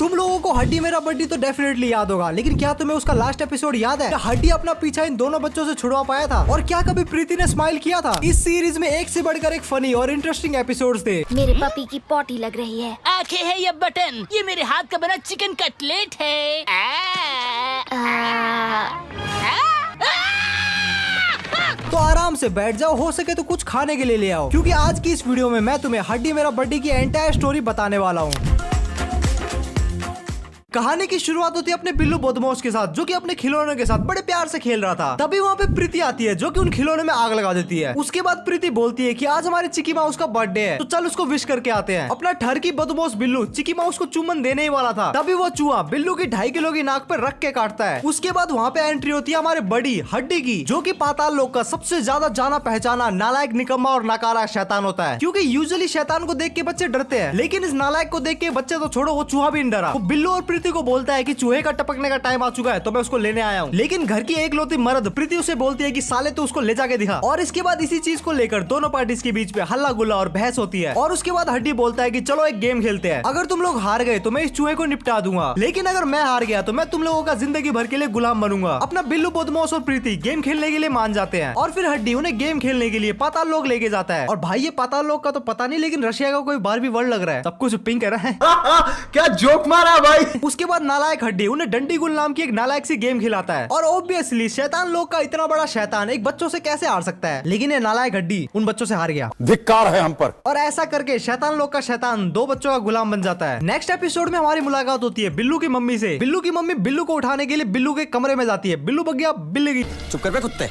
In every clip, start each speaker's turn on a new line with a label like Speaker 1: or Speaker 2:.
Speaker 1: तुम लोगों को हड्डी मेरा बड्डी तो डेफिनेटली याद होगा, लेकिन क्या तुम्हें उसका लास्ट एपिसोड याद है? क्या हड्डी अपना पीछा इन दोनों बच्चों से छुड़वा पाया था? और क्या कभी प्रीति ने स्माइल किया था? इस सीरीज में एक से बढ़कर एक फनी और इंटरेस्टिंग एपिसोड्स थे।
Speaker 2: मेरे पपी की पॉटी लग रही है।
Speaker 3: आंखें है या बटन, ये मेरे हाथ का बना चिकन कटलेट है।
Speaker 1: तो आराम से बैठ जाओ, हो सके तो कुछ खाने के लिए ले आओ, क्योंकि आज की इस वीडियो में मैं तुम्हें हड्डी मेरा बड्डी की एंटायर स्टोरी बताने वाला हूँ। कहानी की शुरुआत होती है अपने बिल्लू बदमाश के साथ, जो कि अपने खिलौनों के साथ बड़े प्यार से खेल रहा था। तभी वहाँ पे प्रीति आती है, जो कि उन खिलौनों में आग लगा देती है। उसके बाद प्रीति बोलती है कि आज हमारे चिकी माउस का बर्थडे है, तो चल उसको विश करके आते हैं। अपना ठरकी बदमाश बिल्लू चिकी माउस को चुम्बन देने ही वाला था, तभी वो चूहा बिल्लू की 2.5 किलो की नाक पर रख के काटता है। उसके बाद वहाँ पे एंट्री होती है हमारे बड़ी हड्डी की, जो की पाताल लोक का सबसे ज्यादा जाना पहचाना नालायक, निकम्मा और नकारा शैतान होता है। क्योंकि यूजुअली शैतान को देख के बच्चे डरते हैं, लेकिन इस नालायक को देख के बच्चे तो छोड़ो, वो चूहा भी नहीं डरा। वो बिल्लू और प्रीति को बोलता है कि चूहे का टपकने का टाइम आ चुका है, तो मैं उसको लेने आया हूँ। लेकिन घर की एक लौती मर्द प्रीति उसे बोलती है कि साले तो उसको ले जाके दिखा। और इसके बाद इसी चीज को लेकर दोनों पार्टीज के बीच में हल्ला गुल्ला और बहस होती है। और उसके बाद हड्डी बोलता है कि चलो एक गेम खेलते हैं, अगर तुम लोग हार गए तो मैं इस चूहे को निपटा दूंगा, लेकिन अगर मैं हार गया तो मैं तुम लोगों का जिंदगी भर के लिए गुलाम बनूंगा। अपना बिल्लू बदमाश और प्रीति गेम खेलने के लिए मान जाते हैं, और फिर हड्डी उन्हें गेम खेलने के लिए पाताल लोक लेके जाता है। और भाई ये पाताल लोक का तो पता नहीं, लेकिन रशिया का कोई बारबी वर्ल्ड लग रहा है, सब कुछ पिंक है।
Speaker 4: क्या जोक मारा भाई।
Speaker 1: उसके बाद नालायक हड्डी उन्हें डंडी गुल नाम की एक नालायक सी गेम खिलाता है, और ऑब्वियसली शैतान लोग का इतना बड़ा शैतान एक बच्चों से कैसे हार सकता है, लेकिन ये नालायक हड्डी उन बच्चों से हार गया।
Speaker 4: धिक्कार है हम पर।
Speaker 1: और ऐसा करके शैतान लोग का शैतान 2 बच्चों का गुलाम बन जाता है। नेक्स्ट एपिसोड में हमारी मुलाकात होती है बिल्लू की मम्मी से। बिल्लू की मम्मी बिल्लू को उठाने के लिए बिल्लू के कमरे में जाती है। बिल्लू बग गया बिल्ली की।
Speaker 4: चुप कर बे कुत्ते।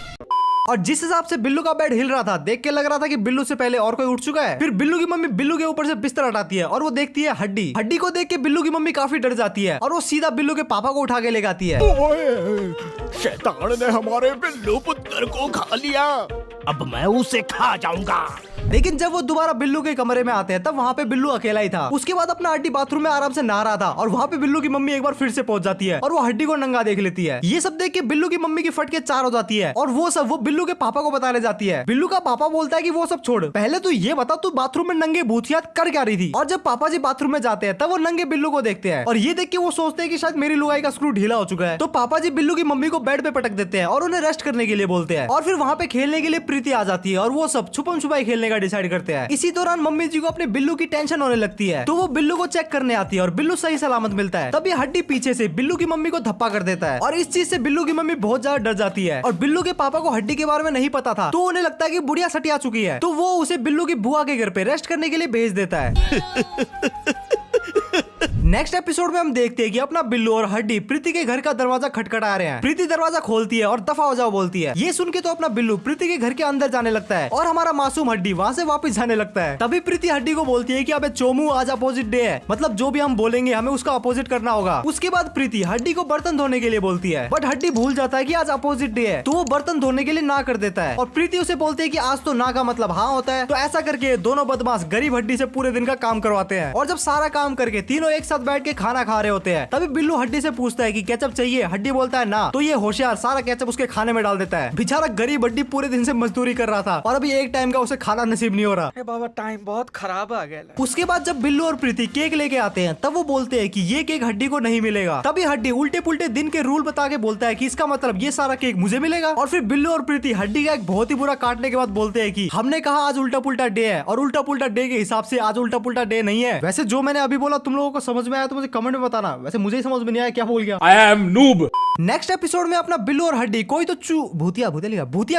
Speaker 1: और जिस हिसाब से बिल्लू का बेड हिल रहा था, देख के लग रहा था कि बिल्लू से पहले और कोई उठ चुका है। फिर बिल्लू की मम्मी बिल्लू के ऊपर से बिस्तर हटाती है, और वो देखती है हड्डी। हड्डी को देख के बिल्लू की मम्मी काफी डर जाती है, और वो सीधा बिल्लू के पापा को उठा के ले जाती है।
Speaker 5: शैतान ने हमारे बिल्लू पुत्र को खा लिया, अब मैं उसे खा जाऊंगा।
Speaker 1: लेकिन जब वो दोबारा बिल्लू के कमरे में आते हैं, तब वहाँ पे बिल्लू अकेला ही था। उसके बाद अपना हड्डी बाथरूम में आराम से नहा रहा था, और वहाँ पे बिल्लू की मम्मी एक बार फिर से पहुंच जाती है, और वो हड्डी को नंगा देख लेती है। ये सब देख के बिल्लू की मम्मी की फटके 4 हो जाती है, और वो सब वो बिल्लू के पापा को बताने जाती है। बिल्लू का पापा बोलता है कि वो सब छोड़, पहले तू ये बता तू बाथरूम में नंगे भूतियात कर क्या रही थी। और जब पापा जी बाथरूम में जाते हैं, तब वो नंगे बिल्लू को देखते हैं, और ये देख के वो सोचते हैं कि शायद मेरी लुगाई का स्क्रू ढीला हो चुका है। तो पापा जी बिल्लू की मम्मी को बेड पे पटक देते हैं, और उन्हें रेस्ट करने के लिए बोलते हैं। और फिर वहाँ पे खेलने के लिए प्रीति आ जाती है, और वो सब छुपम छुपाई खेलने का डिसाइड करते हैं। इसी दौरान मम्मी जी को अपने बिल्लू की टेंशन होने लगती है, तो वो बिल्लू को चेक करने आती है, और बिल्लू सही सलामत मिलता है। तभी हड्डी पीछे से बिल्लू की मम्मी को धप्पा कर देता है, और इस चीज से बिल्लू की मम्मी बहुत ज्यादा डर जाती है। और बिल्लू के पापा को हड्डी के बारे में नहीं पता था, तो उन्हें लगता है कि बुढ़िया सटिया चुकी है, तो वो उसे बिल्लू की बुआ के घर पे रेस्ट करने के लिए भेज देता है। नेक्स्ट एपिसोड में हम देखते हैं कि अपना बिल्लू और हड्डी प्रीति के घर का दरवाजा खटखटा रहे हैं। प्रीति दरवाजा खोलती है और दफा हो जाओ बोलती है। ये सुन के तो अपना बिल्लू प्रीति के घर के अंदर जाने लगता है, और हमारा मासूम हड्डी वहाँ से वापस जाने लगता है। तभी प्रीति हड्डी को बोलती है कि अबे चोमू आज अपोजिट डे है, मतलब जो भी हम बोलेंगे हमें उसका अपोजिट करना होगा। उसके बाद प्रीति हड्डी को बर्तन धोने के लिए बोलती है, बट हड्डी भूल जाता है कि आज अपोजिट डे है, तो वो बर्तन धोने के लिए ना कर देता है। और प्रीति उसे बोलती है कि आज तो ना का मतलब हाँ होता है। तो ऐसा करके दोनों बदमाश गरीब हड्डी से पूरे दिन का काम करवाते हैं, और जब सारा काम करके तीनों एक साथ बैठ के खाना खा रहे होते हैं, तभी बिल्लू हड्डी से पूछता है कि केचप चाहिए। हड्डी बोलता है ना, तो ये होशियार सारा केचप उसके खाने में डाल देता है। बेचारा गरीब हड्डी पूरे दिन से मजदूरी कर रहा था, और अभी एक टाइम का उसे खाना नसीब नहीं हो रहा।
Speaker 6: अरे बाबा टाइम बहुत खराब आ गया।
Speaker 1: उसके बाद जब बिल्लू और प्रीति केक लेके आते हैं, तब वो बोलते हैं कि ये केक हड्डी को नहीं मिलेगा। तभी हड्डी उल्टे पुल्टे दिन के रूल बता के बोलता है कि इसका मतलब ये सारा केक मुझे मिलेगा। और फिर बिल्लू और प्रीति हड्डी का एक बहुत ही बुरा काटने के बाद बोलते हैं कि हमने कहा आज उल्टा पुल्टा डे है, और उल्टा पुल्टा डे के हिसाब से आज उल्टा पुल्टा डे नहीं है। वैसे जो मैंने अभी बोला तुम लोगों को समझ में आया तो मुझे कमेंट में बताना, वैसे मुझे ही समझ में नहीं आया क्या बोल गया।
Speaker 5: I am noob।
Speaker 1: Next episode में अपना बिल्लू और हड्डी कोई तो भूतिया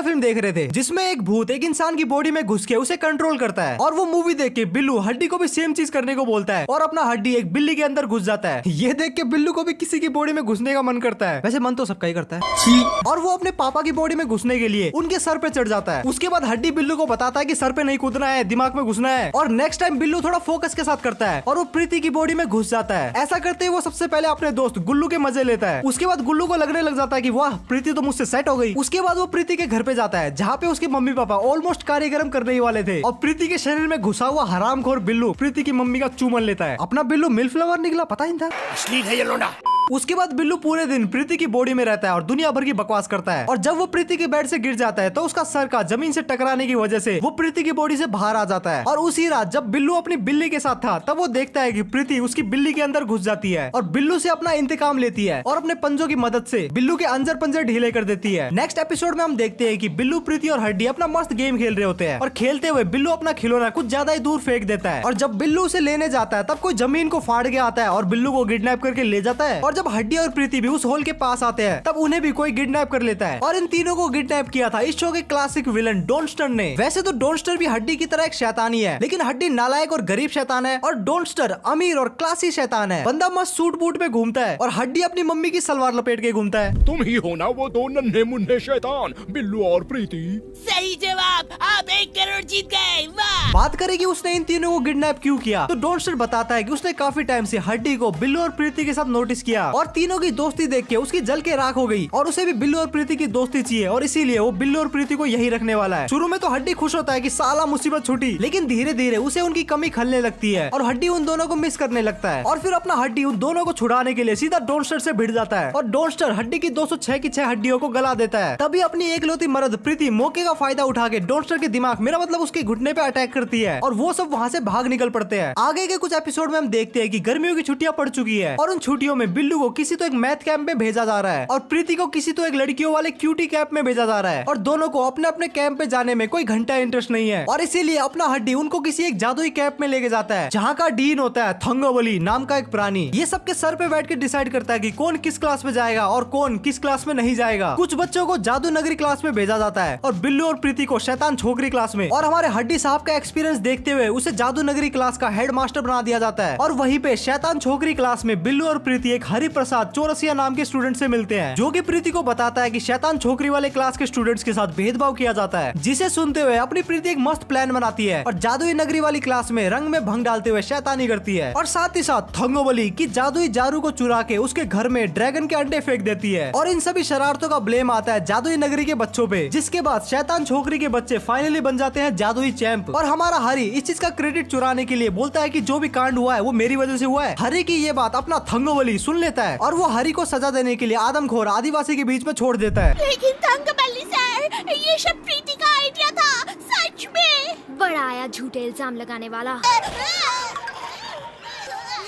Speaker 1: फिल्म देख रहे थे, जिसमें एक भूत एक इंसान की बॉडी में घुस के उसे कंट्रोल करता है। और वो मूवी देख के बिल्लू हड्डी को भी सेम चीज करने को बोलता है, और अपना हड्डी एक बिल्ली के अंदर घुस जाता है। ये देख के बिल्लू को भी किसी की बॉडी में घुसने का मन करता है, वैसे मन तो सबका ही करता है। और वो अपने पापा की बॉडी में घुसने के लिए उनके सर पे चढ़ जाता है। उसके बाद हड्डी बिल्लू को बताता है कि सर पे नहीं कूदना है, दिमाग में घुसना है। और नेक्स्ट टाइम बिल्लू थोड़ा फोकस के साथ करता है, और वो प्रीति की बॉडी में घुस जाता है। ऐसा करते वो सबसे पहले अपने दोस्त गुल्लू के मजे लेता है। उसके बाद गुल्लू को लगने लग जाता है कि वाह प्रीति तो मुझसे सेट हो गई। उसके बाद वो प्रीति के घर पे जाता है, जहाँ पे उसके मम्मी पापा ऑलमोस्ट कार्यक्रम करने ही वाले थे, और प्रीति के शरीर में घुसा हुआ हरामखोर बिल्लू प्रीति की मम्मी का चूमन लेता है। अपना बिल्लू मिल्फ लवर निकला, पता ही नहीं था।
Speaker 5: अश्लील है ये लोंडा।
Speaker 1: उसके बाद बिल्लू पूरे दिन प्रीति की बॉडी में रहता है और दुनिया भर की बकवास करता है। और जब वो प्रीति के बेड से गिर जाता है तो उसका सर का जमीन से टकराने की वजह से वो प्रीति की बॉडी से बाहर आ जाता है। और उसी रात जब बिल्लू अपनी बिल्ली के साथ था तब वो देखता है कि प्रीति उसकी बिल्ली के अंदर घुस जाती है और बिल्लू से अपना इंतकाम लेती है और अपने पंजों की मदद से बिल्लू के अंजर पंजर ढीले कर देती है। नेक्स्ट एपिसोड में हम देखते हैं कि बिल्लू, प्रीति और हड्डी अपना मस्त गेम खेल रहे होते हैं और खेलते हुए बिल्लू अपना खिलौना कुछ ज्यादा ही दूर फेंक देता है। और जब बिल्लू उसे लेने जाता है तब कोई जमीन को फाड़ के आता है और बिल्लू को किडनैप करके ले जाता है। और जब हड्डी और प्रीति भी उस होल के पास आते हैं तब उन्हें भी कोई किडनैप कर लेता है। और इन तीनों को किडनैप किया था इस शो के क्लासिक विलन डोनस्टर ने। वैसे तो डोनस्टर भी हड्डी की तरह एक शैतानी है, लेकिन हड्डी नालायक और गरीब शैतान है और डोनस्टर अमीर और क्लासी शैतान है। बंदा मस्त सूट बूट में घूमता है और हड्डी अपनी मम्मी की सलवार लपेट के घूमता है।
Speaker 5: तुम ही हो ना वो दो नन्हे मुन्ने शैतान, बिल्लू और प्रीति?
Speaker 3: सही जवाब, आप 1 करोड़ जीत गए। वाह।
Speaker 1: बात करें कि उसने इन तीनों को किडनैप क्यों किया तो डोनस्टर बताता है कि उसने काफी टाइम से हड्डी को बिल्लू और प्रीति के साथ नोटिस किया और तीनों की दोस्ती देख के उसकी जल के राख हो गई और उसे भी बिल्लू और प्रीति की दोस्ती चाहिए और इसीलिए वो बिल्लू और प्रीति को यही रखने वाला है। शुरू में तो हड्डी खुश होता है कि साला मुसीबत छूटी, लेकिन धीरे धीरे उसे उनकी कमी खलने लगती है और हड्डी उन दोनों को मिस करने लगता है। और फिर अपना हड्डी उन दोनों को छुड़ाने के लिए सीधा डोनस्टर से भिड़ जाता है और डोनस्टर हड्डी की 206 की 6 हड्डियों को गला देता है। तभी अपनी एकलौती मर्द प्रीति मौके का फायदा उठा के डोनस्टर के दिमाग, मेरा मतलब उसके घुटने पे अटैक करती है और वो सब वहाँ से भाग निकल पड़ते हैं। आगे के कुछ एपिसोड में हम देखते हैं कि गर्मियों की छुट्टियां पड़ चुकी है और उन छुट्टियों में बिल्लू को किसी तो एक मैथ कैंप में भेजा जा रहा है और प्रीति को किसी तो एक लड़कियों वाले क्यूटी कैंप में भेजा जा रहा है और दोनों को अपने अपने कैंप में जाने में कोई घंटा इंटरेस्ट नहीं है और इसीलिए अपना हड्डी उनको किसी एक जादुई कैंप में लेके जाता है जहाँ का डीन होता है थंगोबली नाम का एक प्राणी। ये सबके सर पे बैठ के डिसाइड करता है कि कौन किस क्लास में जाएगा और कौन किस क्लास में नहीं जाएगा। कुछ बच्चों को जादू नगरी क्लास में भेजा जाता है और बिल्लू और प्रीति को शैतान छोकरी क्लास में। और हमारे हड्डी साहब का एक्सपीरियंस देखते हुए उसे जादू नगरी क्लास का हेड मास्टर बना दिया जाता है और वहीं पे शैतान छोकरी क्लास में बिल्लू और प्रीति एक हरि प्रसाद चौरसिया नाम के स्टूडेंट से मिलते हैं जो कि प्रीति को बताता है कि शैतान छोकरी वाले क्लास के स्टूडेंट्स के साथ भेदभाव किया जाता है। जिसे सुनते हुए अपनी प्रीति एक मस्त प्लान बनाती है और जादुई नगरी वाली क्लास में रंग में भंग डालते हुए शैतानी करती है और साथ ही साथ थंगोबली की जादुई जारू को चुरा के उसके घर में ड्रैगन के अंडे फेंक देती है और इन सभी शरारतों का ब्लेम आता है जादुई नगरी के बच्चों पे। जिसके बाद शैतान छोकरी के बच्चे फाइनली बन जाते हैं जादुई चैंप और हमारा हरी इस चीज का क्रेडिट चुराने के लिए बोलता है कि जो भी कांड हुआ है वो मेरी वजह से हुआ है। हरी की ये बात अपना थंगोबली सुन लेता है और वो हरी को सजा देने के लिए आदमखोर आदिवासी के बीच में छोड़ देता है।
Speaker 2: लेकिन थंगबली सर, ये सब प्रीति का आइडिया था, सच में। बड़ा आया झूठे इल्जाम लगाने वाला।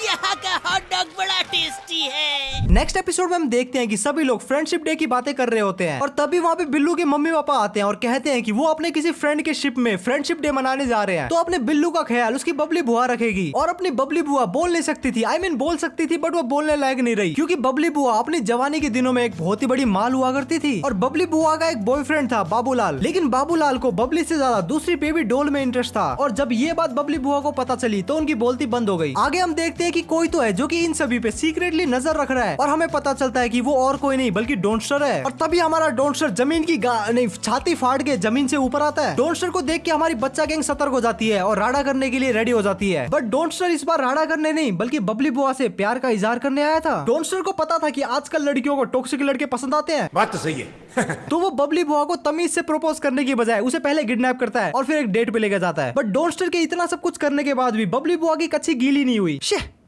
Speaker 3: यहाँ का हॉट डॉग बड़ा टेस्टी है।
Speaker 1: नेक्स्ट एपिसोड में हम देखते हैं कि सभी लोग फ्रेंडशिप डे की बातें कर रहे होते हैं और तभी वहाँ पे बिल्लू के मम्मी पापा आते हैं और कहते हैं कि वो अपने किसी फ्रेंड के शिप में फ्रेंडशिप डे मनाने जा रहे हैं तो अपने बिल्लू का ख्याल उसकी बबली बुआ रखेगी। और अपनी बबली बुआ बोल नहीं सकती थी, I mean बोल सकती थी बट वो बोलने लायक नहीं रही क्योंकि बबली बुआ अपनी जवानी के दिनों में एक बहुत ही बड़ी माल हुआ करती थी और बबली बुआ का एक बॉयफ्रेंड था बाबूलाल। लेकिन बाबूलाल को बबली से ज्यादा दूसरी बेबी डॉल में इंटरेस्ट था और जब ये बात बबली बुआ को पता चली तो उनकी बोलती बंद हो गई। आगे हम देखते हैं कि कोई तो है जो कि इन सभी पे सीक्रेटली नजर रख रहा है और हमें पता चलता है कि वो और कोई नहीं बल्कि डोनस्टर है। और तभी हमारा डोनस्टर जमीन की नहीं छाती फाड़ के जमीन से ऊपर आता है। डोनस्टर को देख के हमारी बच्चा गैंग सतर्क हो जाती है और राडा करने के लिए रेडी हो जाती है बट डोनस्टर इस बार राडा करने नहीं बल्कि बबली बुआ से प्यार का इजहार करने आया था। डोनस्टर को पता था कि आजकल लड़कियों को टॉक्सिक लड़के पसंद आते हैं।
Speaker 4: बात तो सही है।
Speaker 1: तो वो बबली बुआ को तमीज से प्रपोज करने की बजाय उसे पहले किडनैप करता है और फिर एक डेट पे लेकर जाता है बट डोनस्टर के इतना सब कुछ करने के बाद भी बबली बुआ की कच्ची गीली नहीं हुई।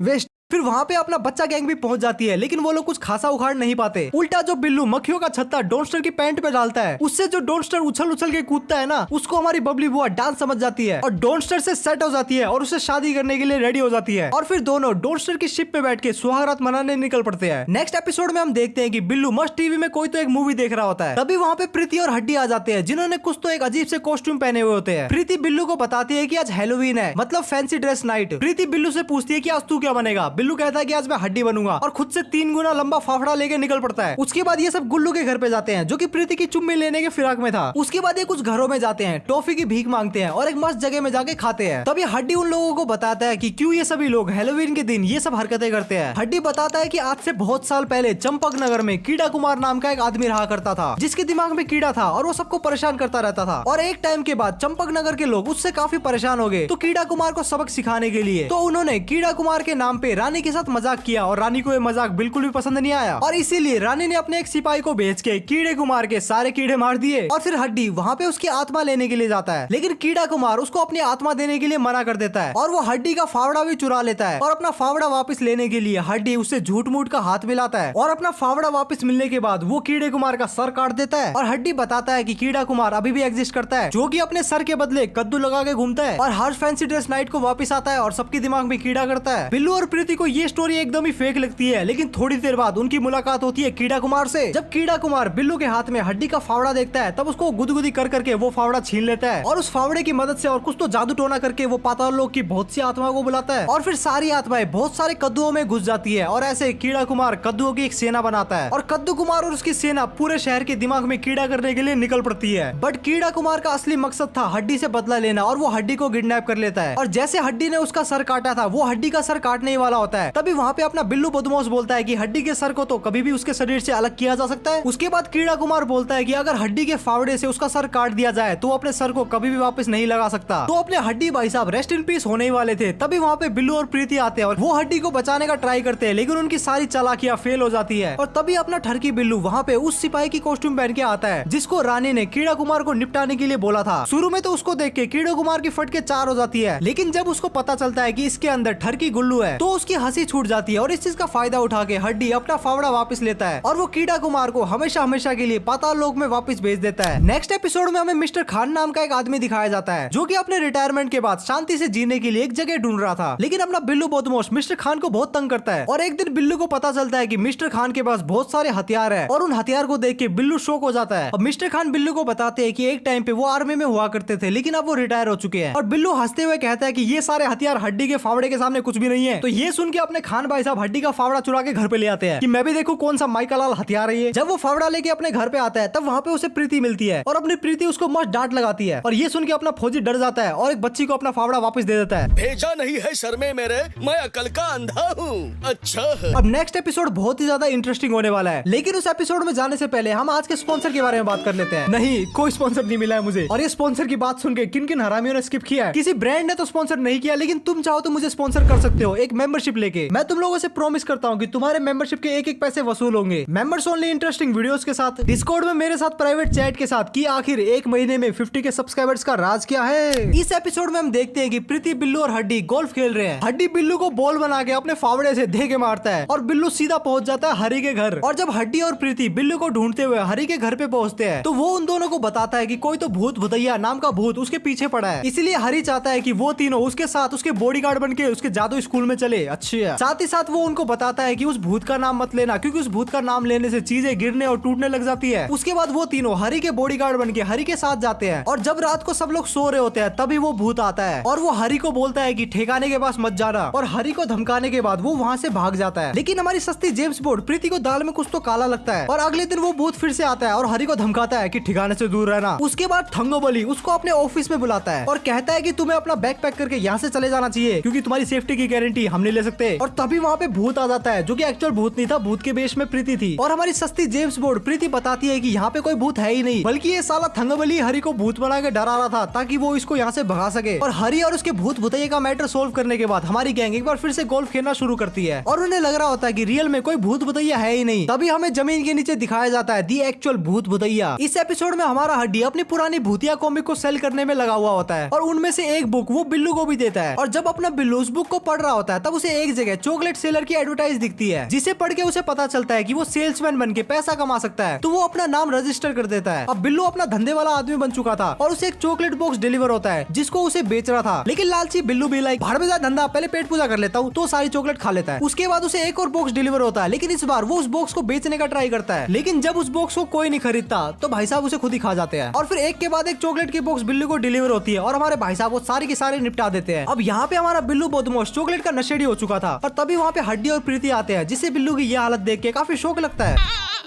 Speaker 1: वेस्ट। फिर वहाँ पे अपना बच्चा गैंग भी पहुंच जाती है लेकिन वो लोग कुछ खासा उखाड़ नहीं पाते। उल्टा जो बिल्लू मक्खियों का छत्ता डोनस्टर की पैंट पे डालता है उससे जो डोनस्टर उछल उछल के कूदता है ना उसको हमारी बबली बुआ डांस समझ जाती है और डोनस्टर से सेट हो जाती है और उसे शादी करने के लिए रेडी हो जाती है और फिर दोनों डोनस्टर की शिप पे बैठ के सुहागरात मनाने निकल पड़ते हैं। नेक्स्ट एपिसोड में हम देखते हैं कि बिल्लू मस्त टीवी में कोई तो एक मूवी देख रहा होता है तभी वहाँ पे प्रीति और हड्डी आ जाते हैं जिन्होंने कुछ तो एक अजीब से कॉस्ट्यूम पहने हुए होते हैं। प्रीति बिल्लू को बताती है कि आज हैलोवीन है मतलब फैंसी ड्रेस नाइट। प्रीति बिल्लू से पूछती है कि आज तू क्या बनेगा। बिल्लू कहता है कि आज हड्डी बनूंगा और खुद से 3 गुना लंबा फाफड़ा लेके निकल पड़ता है। उसके बाद ये सब गुल्लू के घर पे जाते हैं जो कि प्रीति की चुम्मी लेने के फिराक में था। उसके बाद ये कुछ घरों में जाते हैं, टॉफी की भीख मांगते हैं और एक मस्त जगह में जाके खाते हैं। तभी हड्डी उन लोगों को बताता है कि क्यों ये सभी लोग हैलोवीन के दिन ये सब हरकतें करते हैं। हड्डी बताता है कि आज से बहुत साल पहले चंपक नगर में कीड़ा कुमार नाम का एक आदमी रहा करता था जिसके दिमाग में कीड़ा था और वो सबको परेशान करता रहता था और एक टाइम के बाद चंपक नगर के लोग उससे काफी परेशान हो गए तो कीड़ा कुमार को सबक सिखाने के लिए तो उन्होंने कीड़ा कुमार के नाम पे रानी के साथ मजाक किया और रानी को ये मजाक बिल्कुल भी पसंद नहीं आया और इसीलिए रानी ने अपने एक सिपाही को भेज के कीड़े को मार के सारे कीड़े मार दिए और फिर हड्डी वहाँ पे उसकी आत्मा लेने के लिए जाता है, लेकिन कीड़ा कुमार उसको अपनी आत्मा देने के लिए मना कर देता है और वो हड्डी का फावड़ा भी चुरा लेता है और अपना फावड़ा वापस लेने के लिए हड्डी उससे झूठ मूठ का हाथ मिलाता है और अपना फावड़ा वापस मिलने के बाद वो कीड़े कुमार का सर काट देता है और हड्डी बताता है कि कीड़ा कुमार अभी भी एग्जिस्ट करता है, जो कि अपने सर के बदले कद्दू लगा के घूमता है और हर फैंसी ड्रेस नाइट को वापस आता है और सबके दिमाग में कीड़ा करता है। बिल्लू और प्रीति को ये स्टोरी एकदम ही फेक लगती है, लेकिन थोड़ी देर बाद उनकी मुलाकात होती है कीड़ा कुमार से। जब कीड़ा कुमार बिल्लू के हाथ में हड्डी का फावड़ा देखता है तब उसको गुदगुदी कर करके वो फावड़ा छीन लेता है और उस फावड़े की मदद से और कुछ तो जादू टोना करके वो पाताल लोक की बहुत सी आत्मा को बुलाता है और फिर सारी आत्माएं बहुत सारे कद्दुओं में घुस जाती है और ऐसे कीड़ा कुमार कद्दुओं की एक सेना बनाता है और कद्दू कुमार और उसकी सेना पूरे शहर के दिमाग में कीड़ा करने के लिए निकल पड़ती है। बट कीड़ा कुमार का असली मकसद था हड्डी से बदला लेना और वो हड्डी को किडनैप कर लेता है और जैसे हड्डी ने उसका सर काटा था वो हड्डी का सर काटने ही वाला होता है, तभी वहाँ पे अपना बिल्लू बदमाश बोलता है कि हड्डी के सर को तो कभी भी उसके शरीर से अलग किया जा सकता है। उसके बाद कीड़ा कुमार बोलता है कि अगर हड्डी के फावड़े से उसका सर काट दिया जाए तो अपने सर को कभी भी वापस नहीं लगा सकता। तो अपने हड्डी भाई साहब रेस्ट इन पीस होने ही वाले थे, तभी वहाँ पे बिल्लू और प्रीति आते हैं और वो हड्डी को बचाने का ट्राई करते हैं, लेकिन उनकी सारी चालाकियां फेल हो जाती है और तभी अपना ठरकी बिल्लू वहाँ पे उस सिपाही की कॉस्ट्यूम पहन के आता है जिसको रानी ने कीड़ा कुमार को निपटाने के लिए बोला था। शुरू में तो उसको देख के कीड़ा कुमार की फटके 4 हो जाती है, लेकिन जब उसको पता चलता है कि इसके अंदर ठरकी गुल्लू है तो उसकी हंसी छूट जाती है और इस चीज का फायदा उठा के हड्डी अपना फावड़ा वापस लेता है और वो कीड़ा कुमार को हमेशा हमेशा के लिए पाताल लोक में वापस भेज देता है। नेक्स्ट एपिसोड में हमें मिस्टर खान नाम का एक आदमी दिखाया जाता है जो कि अपने रिटायरमेंट के बाद शांति से जीने के लिए एक जगह ढूंढ रहा था, लेकिन अपना बिल्लू बदमाश मिस्टर खान को बहुत तंग करता है और एक दिन बिल्लू को पता चलता है कि मिस्टर खान के पास बहुत सारे हथियार है और उन हथियार को देख के बिल्लू शॉक हो जाता है। अब मिस्टर खान बिल्लू को बताते हैं कि एक टाइम पे वो आर्मी में हुआ करते थे लेकिन अब वो रिटायर हो चुके हैं और बिल्लू हंसते हुए कहता है कि ये सारे हथियार हड्डी के फावड़े के सामने कुछ भी नहीं है। तो ये सुन के अपने खान भाई साहब हड्डी का फावड़ा चुरा के घर पे ले आते हैं कि मैं भी देखूं कौन सा माइका लाल हथियार है ये। जब वो फावड़ा लेके अपने घर पे आता है तब वहाँ पे उसे प्रीति मिलती है और अपनी प्रीति उसको मस्त डांट लगाती है और ये सुन के अपना फौजी डर जाता है और एक बच्ची को अपना फावड़ा वापस दे देता है।
Speaker 5: भेजा नहीं है सर में मेरे, मैं अकल का अंधा हूँ। अच्छा है।
Speaker 1: अब नेक्स्ट एपिसोड बहुत ही ज्यादा इंटरेस्टिंग होने वाला है, लेकिन उस एपिसोड में जाने से पहले हम आज के स्पॉन्सर के बारे में बात कर लेते हैं। नहीं, कोई स्पॉन्सर नहीं मिला है मुझे और ये स्पॉन्सर की बात सुन के किन किन हरामियों ने स्किप किया है। किसी ब्रांड ने तो स्पॉन्सर नहीं किया, लेकिन तुम चाहो तो मुझे स्पॉन्सर कर सकते हो एक मेंबरशिप लेके। मैं तुम लोगों से प्रॉमिस करता हूँ कि तुम्हारे मेंबरशिप के एक एक पैसे वसूल होंगे। मेंबर्स ओनली इंटरेस्टिंग वीडियोस के साथ, डिस्कॉर्ड में मेरे साथ प्राइवेट चैट के साथ, कि आखिर एक महीने में 50 के सब्सक्राइबर्स का राज क्या है। इस एपिसोड में हम देखते हैं कि प्रीति, बिल्लू और हड्डी गोल्फ खेल रहे हैं। हड्डी बिल्लू को बॉल बना के अपने फावड़े से दे के मारता है और बिल्लू सीधा पहुंच जाता है हरी के घर। और जब हड्डी और प्रीति बिल्लू को ढूंढते हुए हरी के घर पे पहुंचते हैं तो वो उन दोनों को बताता है कि कोई तो भूत भुतैया नाम का भूत उसके पीछे पड़ा है, इसीलिए हरी चाहता है कि वो तीनों उसके साथ उसके बॉडीगार्ड बन के उसके जादू स्कूल में चले। अच्छा, साथ ही साथ वो उनको बताता है कि उस भूत का नाम मत लेना, क्योंकि उस भूत का नाम लेने से चीजें गिरने और टूटने लग जाती है। उसके बाद वो तीनों हरी के बॉडीगार्ड बन के हरी के साथ जाते हैं और जब रात को सब लोग सो रहे होते हैं तभी वो भूत आता है और वो हरी को बोलता है कि ठिकाने के पास मत जाना, और हरी को धमकाने के बाद वो वहाँ से भाग जाता है। लेकिन हमारी सस्ती जेम्स बॉन्ड प्रीति को दाल में कुछ तो काला लगता है और अगले दिन वो भूत फिर से आता है और हरी को धमकाता है कि ठिकाने से दूर रहना। उसके बाद थंगोबली उसको अपने ऑफिस में बुलाता है और कहता है कि तुम्हें अपना बैग पैक करके यहाँ से चले जाना चाहिए, क्योंकि तुम्हारी सेफ्टी की गारंटी हम नहीं ले सकते। और तभी वहाँ पे भूत आ जाता है, जो कि एक्चुअल भूत नहीं था, भूत के वेश में प्रीति थी। और हमारी सस्ती जेम्स बॉन्ड प्रीति बताती है कि यहाँ पे कोई भूत है ही नहीं, बल्कि ये साला थंगोबली हरी को भूत बना के डरा रहा था ताकि वो इसको यहाँ से भगा सके। और हरी और उसके भूत भुतैया का मैटर सोल्व करने के बाद हमारी गैंग एक बार फिर से गोल्फ खेलना शुरू करती है और उन्हें लग रहा होता है कि रियल में कोई भूत भुतैया है ही नहीं। तभी हमें जमीन के नीचे दिखाया जाता है दी एक्चुअल भूत भुतैया। इस एपिसोड में हमारा हड्डी अपनी पुरानी भूतिया कॉमिक को सेल करने में लगा हुआ होता है और उनमें से एक बुक वो बिल्लू को भी देता है। और जब अपना बिल्लू उस बुक को पढ़ रहा होता है तब उसे एक जगह चॉकलेट सेलर की एडवर्टाइज दिखती है, जिसे पढ़ के उसे पता चलता है कि वो सेल्समैन बन के पैसा कमा सकता है। तो वो अपना नाम रजिस्टर कर देता है। अब बिल्लू अपना धंधे वाला आदमी बन चुका था और उसे एक चॉकलेट बॉक्स डिलीवर होता है जिसको उसे बेच रहा था। लेकिन लालची बिल्लू भी लाइक भाड़ में जा धंधा, पहले पेट पूजा कर लेता हूँ, तो सारी चॉकलेट खा लेता है। उसके बाद उसे एक और बॉक्स डिलीवर होता है, लेकिन इस बार वो उस बॉक्स को बेचने का ट्राई करता है। लेकिन जब उस बॉक्स को कोई नहीं खरीदता तो भाई साहब उसे खुद ही खा जाते हैं। और फिर एक के बाद एक चॉकलेट की बॉक्स बिल्लू को डिलीवर होती है और हमारे भाई साहब वो सारी की सारी निपटा देते हैं। अब यहाँ पे हमारा बिल्लू बदमाश चॉकलेट का नशेड़ी हो चुका था और तभी वहाँ पे हड्डी और प्रीति आते हैं, जिससे बिल्लू की यह हालत देख के काफी शौक लगता है।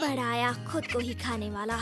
Speaker 2: बढ़ाया खुद को ही खाने वाला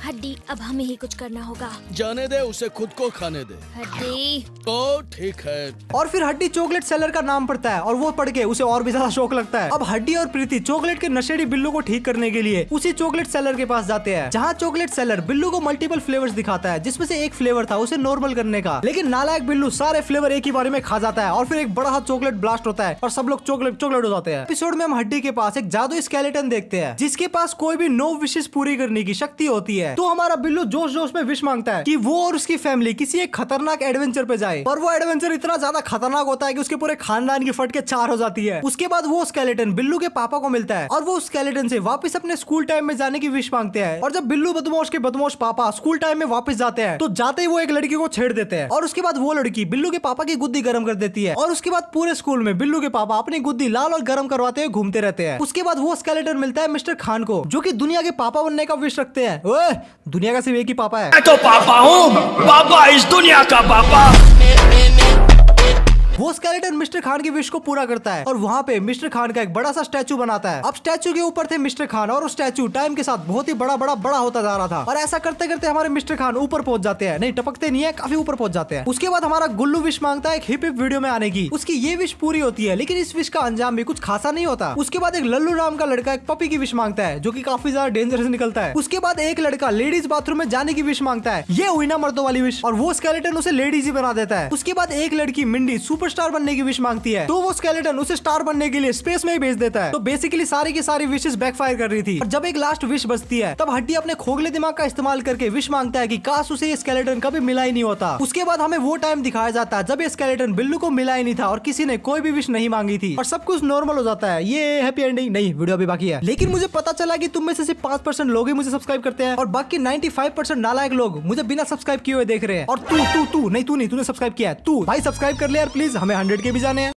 Speaker 2: हड्डी, अब हमें ही कुछ करना होगा।
Speaker 5: जाने दे उसे, खुद को खाने दे।
Speaker 2: हड्डी,
Speaker 5: तो ठीक है।
Speaker 1: और फिर हड्डी चॉकलेट सेलर का नाम पड़ता है और वो पढ़ के उसे और भी ज्यादा शौक लगता है। अब हड्डी और प्रीति चॉकलेट के नशेड़ी बिल्लू को ठीक करने के लिए उसी चॉकलेट सेलर के पास जाते हैं, जहाँ चॉकलेट सेलर बिल्लू को मल्टीपल फ्लेवर्स दिखाता है, जिसमें से एक फ्लेवर था उसे नॉर्मल करने का। लेकिन नालायक बिल्लू सारे फ्लेवर एक ही बारे में खा जाता है और फिर एक बड़ा सा चॉकलेट ब्लास्ट होता है और सब लोग चॉकलेट हो जाते हैं। एपिसोड में हम हड्डी के पास एक जादू स्केलेटन देखते हैं, जिसके पास कोई भी 9 विशेष पूरी करने की शक्ति होती है। तो हमारा बिल्लू जोश जोश में विश मांगता है कि वो और उसकी फैमिली किसी एक खतरनाक एडवेंचर पे जाए, पर वो एडवेंचर इतना ज्यादा खतरनाक होता है कि उसके पूरे खानदान की फट के 4 हो जाती है। उसके बाद वो स्केलेटन बिल्लू के पापा को मिलता है और वो स्केलेटन से वापस अपने स्कूल टाइम में जाने की विश मांगते हैं। और जब बिल्लू बदमाश के बदमाश पापा स्कूल टाइम में वापस जाते हैं तो जाते ही वो एक लड़की को छेड़ देते हैं और उसके बाद वो लड़की बिल्लू के पापा की गुद्दी गर्म कर देती है और उसके बाद पूरे स्कूल में बिल्लू के पापा अपनी गुद्दी लाल और गर्म करवाते हुए घूमते रहते हैं। उसके बाद वो स्केलेटन मिलता है मिस्टर खान को, जो कि दुनिया के पापा बनने का विश रखते हैं। ओए, दुनिया का सिर्फ एक ही पापा है।
Speaker 5: मैं तो पापा हूँ, पापा इस दुनिया का पापा।
Speaker 1: वो स्केलेटन मिस्टर खान की विश को पूरा करता है और वहाँ पे मिस्टर खान का एक बड़ा सा स्टैचू बनाता है। अब स्टैचू के ऊपर थे मिस्टर खान और वो स्टैचू टाइम के साथ बहुत ही बड़ा होता जा रहा था और ऐसा करते करते हमारे मिस्टर खान ऊपर पहुंच जाते हैं। नहीं, टपकते नहीं है, काफी ऊपर पहुंच जाते हैं। उसके बाद हमारा गुल्लू विश मांगता है एक हिप हिप वीडियो में आने की। उसकी ये विश पूरी होती है, लेकिन इस विश का अंजाम भी कुछ खासा नहीं होता। उसके बाद एक लल्लू नाम का लड़का एक पपी की विश मांगता है, जो की काफी ज्यादा डेंजरस निकलता है। उसके बाद एक लड़का लेडीज बाथरूम में जाने की विश मांगता है, ये हुई ना मर्दों वाली विश, और वो स्केलेटन उसे लेडीज ही बना देता है। उसके बाद एक लड़की मिंडी सुपरस्टार बनने की विश मांगती है, तो वो स्केलेटन उसे स्टार बनने के लिए स्पेस में ही भेज देता है। तो बेसिकली सारी की सारी विशेस बैकफायर कर रही थी और जब एक लास्ट विश बचती है तब हड्डी अपने खोखले दिमाग का इस्तेमाल करके विश मांगता है कि काश उसे ये स्केलेटन कभी मिला ही नहीं होता। उसके बाद हमें वो टाइम दिखाया जाता है जब ये स्केलेटन बिल्लू को मिला ही नहीं था और किसी ने कोई भी विश नहीं मांगी थी और सब कुछ नॉर्मल हो जाता है। ये हैप्पी एंडिंग नहीं, वीडियो अभी बाकी है। लेकिन मुझे पता चला कि तुम में से सिर्फ 5% लोग ही मुझे सब्सक्राइब करते हैं और बाकी 95% नालायक लोग मुझे बिना सब्सक्राइब किए हुए देख रहे हैं। और तूने सब्सक्राइब किया है, तू भाई सब्सक्राइब कर ले यार प्लीज, हमें 100 के भी जाने हैं।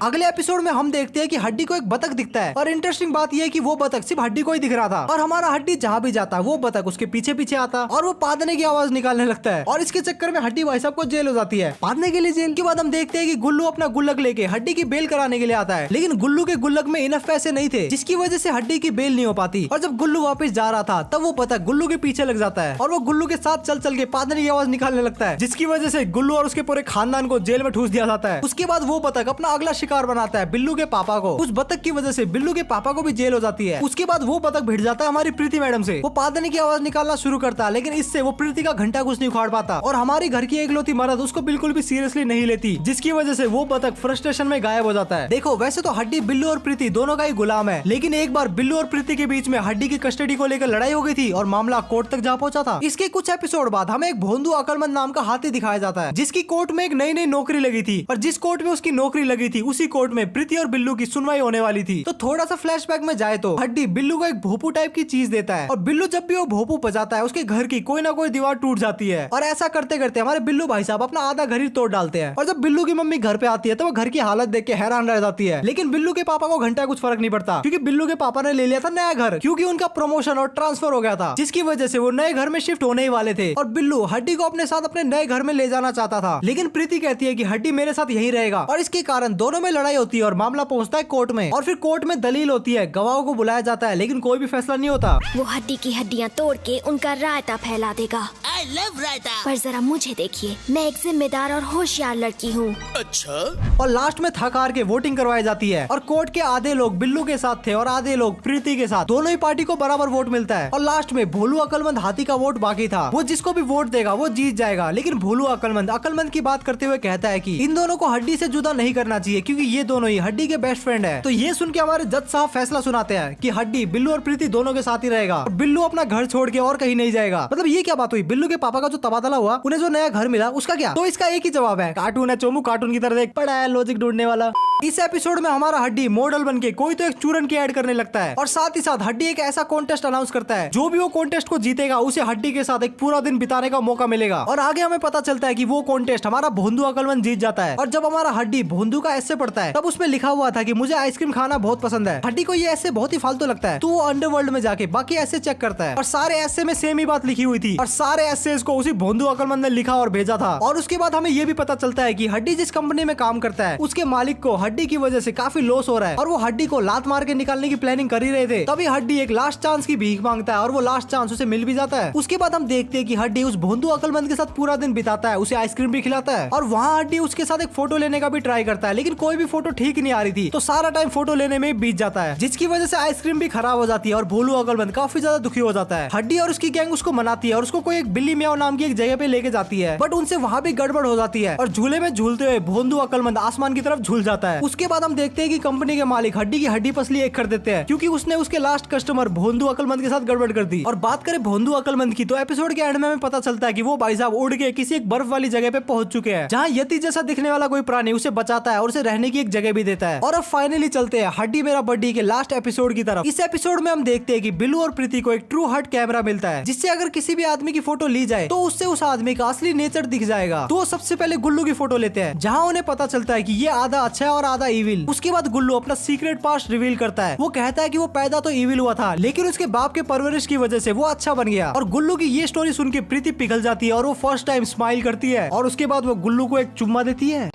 Speaker 1: अगले एपिसोड में हम देखते हैं कि हड्डी को एक बतख दिखता है और इंटरेस्टिंग बात यह है कि वो बतख सिर्फ हड्डी को ही दिख रहा था और हमारा हड्डी जहाँ भी जाता है वो बतख उसके पीछे पीछे आता और वो पादने की आवाज निकालने लगता है और इसके चक्कर में हड्डी भाई साहब को जेल हो जाती है। पादने के लिए जेल के बाद हम देखते हैं कि गुल्लू अपना गुल्लक लेके हड्डी की बेल कराने के लिए आता है, लेकिन गुल्लू के गुल्लक में इनफ पैसे नहीं थे, जिसकी वजह से हड्डी की बेल नहीं हो पाती। और जब गुल्लू वापस जा रहा था तब वो बतख गुल्लू के पीछे लग जाता है और वो गुल्लू के साथ चल चल के पादने की आवाज निकालने लगता है, जिसकी वजह से गुल्लू और उसके पूरे खानदान को जेल में ठूस दिया जाता है। उसके बाद वो बतख अपना अगला शिकार बनाता है बिल्लू के पापा को। उस बतख की वजह से बिल्लू के पापा को भी जेल हो जाती है। उसके बाद वो बतख भिड़ जाता है हमारी प्रीति मैडम से। वो पादने की आवाज निकालना शुरू करता है, लेकिन इससे वो प्रीति का घंटा कुछ नहीं उखाड़ पाता और हमारी घर की एकलौती मर्द उसको बिल्कुल भी सीरियसली नहीं लेती, जिसकी वजह से वो बतख फ्रस्ट्रेशन में गायब हो जाता है। देखो वैसे तो हड्डी बिल्लू और प्रीति दोनों का ही गुलाम है, लेकिन एक बार बिल्लू और प्रीति के बीच में हड्डी की कस्टडी को लेकर लड़ाई हो गई थी और मामला कोर्ट तक जा पहुंचा था। इसके कुछ एपिसोड बाद हमें एक भोंदू अकलमंद नाम का हाथी दिखाया जाता है, जिसकी कोर्ट में एक नई नौकरी लगी थी और जिस कोर्ट में उसकी नौकरी लगी थी उसी कोर्ट में प्रीति और बिल्लू की सुनवाई होने वाली थी। तो थोड़ा सा फ्लैशबैक में जाए तो हड्डी बिल्लू को एक भोपू टाइप की चीज देता है और बिल्लू जब भी वो भोपू बजाता है उसके घर की कोई ना कोई दीवार टूट जाती है और ऐसा करते करते हमारे बिल्लू भाई साहब अपना आधा घर ही तोड़ डालते हैं। और जब बिल्लू की मम्मी घर पे आती है तो वो घर की हालत देख के हैरान रह जाती है, लेकिन बिल्लू के पापा को घंटा कुछ फर्क नहीं पड़ता, क्योंकि बिल्लू के पापा ने ले लिया था नया घर, क्योंकि उनका प्रमोशन और ट्रांसफर हो गया था, जिसकी वजह से वो नए घर में शिफ्ट होने ही वाले थे। और बिल्लू हड्डी को अपने साथ अपने नए घर में ले जाना चाहता था, लेकिन प्रीति कहती है कि हड्डी मेरे साथ यही रहेगा और इसके कारण दोनों में लड़ाई होती है और मामला पहुंचता है कोर्ट में। और फिर कोर्ट में दलील होती है, गवाहों को बुलाया जाता है, लेकिन कोई भी फैसला नहीं होता।
Speaker 2: वो हड्डी की हड्डियाँ तोड़ के उनका रायता फैला देगा।
Speaker 3: आई लव रायता।
Speaker 2: पर जरा मुझे देखिए, मैं एक जिम्मेदार और होशियार लड़की हूँ।
Speaker 5: अच्छा।
Speaker 1: और लास्ट में थक हार के वोटिंग करवाई जाती है और कोर्ट के आधे लोग बिल्लू के साथ थे और आधे लोग प्रीति के साथ, दोनों ही पार्टी को बराबर वोट मिलता है। और लास्ट में भोलू अकलमंद हाथी का वोट बाकी था, वो जिसको भी वोट देगा वो जीत जाएगा, लेकिन भोलू अकलमंद की बात करते हुए कहता है कि इन दोनों को हड्डी से जुदा नहीं करना चाहिए, क्योंकि ये दोनों ही हड्डी के बेस्ट फ्रेंड है। तो ये सुन के हमारे जज साहब फैसला सुनाते हैं कि हड्डी बिल्लू और प्रीति दोनों के साथ ही रहेगा और बिल्लू अपना घर छोड़ के और कहीं नहीं जाएगा। मतलब ये क्या बात हुई, बिल्लू के पापा का जो तबादला हुआ उन्हें जो नया घर मिला उसका क्या? तो इसका एक ही जवाब है, कार्टून है चोमू, कार्टून की तरह देख पड़ा है लॉजिक ढूंढने वाला। इस एपिसोड में हमारा हड्डी मॉडल बन के कोई तो एक चूरन की ऐड करने लगता है और साथ ही साथ हड्डी एक ऐसा कॉन्टेस्ट अनाउंस करता है, जो भी वो कॉन्टेस्ट को जीतेगा उसे हड्डी के साथ एक पूरा दिन बिताने का मौका मिलेगा। और आगे हमें पता चलता है कि वो कॉन्टेस्ट हमारा भोंदू अकलमंद जीत जाता है। और जब हमारा हड्डी भोंदू भोलू का ऐसे पढ़ता है तब उसमें लिखा हुआ था कि मुझे आइसक्रीम खाना बहुत पसंद है। हड्डी को ये ऐसे बहुत ही फालतू लगता है तो वो अंडरवर्ल्ड में जाके बाकी ऐसे चेक करता है और सारे ऐसे में सेम ही बात लिखी हुई थी और सारे ऐसे को उसी भोंदू अकलमंद ने लिखा और भेजा था। और उसके बाद हमें ये भी पता चलता है कि हड्डी जिस कंपनी में काम करता है उसके मालिक को हड्डी की वजह से काफी लॉस हो रहा है और वो हड्डी को लात मार के निकालने की प्लानिंग कर ही रहे थे। तभी हड्डी एक लास्ट चांस की भीख मांगता है और वो लास्ट चांस उसे मिल भी जाता है। उसके बाद हम देखते हैं कि हड्डी उस भोंदू अकलमंद के साथ पूरा दिन बिताता है, उसे आइसक्रीम भी खिलाता है और वहाँ हड्डी उसके साथ एक फोटो लेने का भी ट्राई करता है लेकिन कोई भी फोटो ठीक नहीं आ रही थी तो सारा टाइम फोटो लेने में बीत जाता है जिसकी वजह से आइसक्रीम भी खराब हो जाती है और भोलू अकलमंद काफी ज्यादा दुखी हो जाता है। हड्डी और उसकी गैंग उसको मनाती है और उसको कोई एक बिल्ली मियाओ नाम की एक जगह पे लेके जाती है बट उनसे वहाँ भी गड़बड़ हो जाती है और झूले में झूलते हुए भोंदू अकलमंद आसमान की तरफ झूल जाता है। उसके बाद हम देखते हैं कि कंपनी के मालिक हड्डी की हड्डी पसली एक कर देते हैं क्योंकि उसने उसके लास्ट कस्टमर भोंदू अकलमंद के साथ गड़बड़ कर दी। और बात करें भोंदू अकलमंद की तो एपिसोड के एंड में हमें पता चलता है कि वो भाई साहब उड़ के किसी एक बर्फ वाली जगह पे पहुंच चुके हैं जहाँ यति जैसा दिखने वाला कोई प्राणी उसे बचाता है और उसे रहने की एक जगह भी देता है। और अब फाइनली चलते हैं हड्डी मेरा बड्डी के लास्ट एपिसोड की तरफ। इस एपिसोड में हम देखते हैं कि बिल्लू और प्रीति को एक ट्रू हार्ट कैमरा मिलता है जिससे अगर किसी भी आदमी की फोटो ली जाए तो उससे उस आदमी का असली नेचर दिख जाएगा। तो वो सबसे पहले गुल्लू की फोटो लेते हैं जहाँ उन्हें पता चलता है कि ये आधा अच्छा है और आधा इविल। उसके बाद गुल्लू अपना सीक्रेट पास्ट रिवील करता है। वो कहता है कि वो पैदा तो इविल हुआ था लेकिन उसके बाप के परवरिश की वजह से वो अच्छा बन गया। और गुल्लू की ये स्टोरी सुन के प्रीति पिघल जाती है और वो फर्स्ट टाइम स्माइल करती है और उसके बाद वो गुल्लू को एक चुम्मा देती है।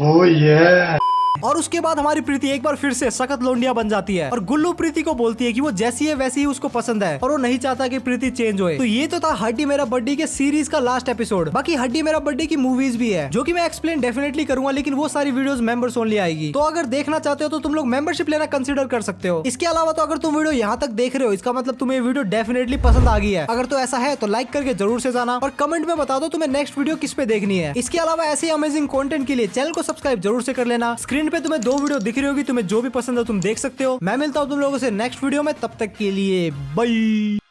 Speaker 1: और उसके बाद हमारी प्रीति एक बार फिर से सख्त लोंडिया बन जाती है और गुल्लू प्रीति को बोलती है कि वो जैसी है वैसी ही उसको पसंद है और वो नहीं चाहता कि प्रीति चेंज होए। तो ये तो था हड्डी मेरा बर्थडे के सीरीज का लास्ट एपिसोड। बाकी हड्डी मेरा बर्थडे की मूवीज भी है जो कि मैं एक्सप्लेन डेफिनेटली करूंगा लेकिन वो सारी वीडियोस मेंबर्स ओनली आएगी। तो अगर देखना चाहते हो तो तुम लोग मेंबरशिप लेना कंसिडर कर सकते हो। इसके अलावा तो अगर तुम वीडियो यहाँ तक देख रहे हो इसका मतलब तुम्हें वीडियो डेफिनेटली पसंद आ गई है। अगर तो ऐसा है तो लाइक करके जरूर से जाना और कमेंट में बता दो तुम्हें नेक्स्ट वीडियो किस पे देखनी है। इसके अलावा ऐसे अमेजिंग कंटेंट के लिए चैनल को सब्सक्राइब जरूर से कर लेना। स्क्रीन पे तुम्हें 2 वीडियो दिख रही होगी, तुम्हें जो भी पसंद है तुम देख सकते हो। मैं मिलता हूँ तुम लोगों से नेक्स्ट वीडियो में, तब तक के लिए बाय।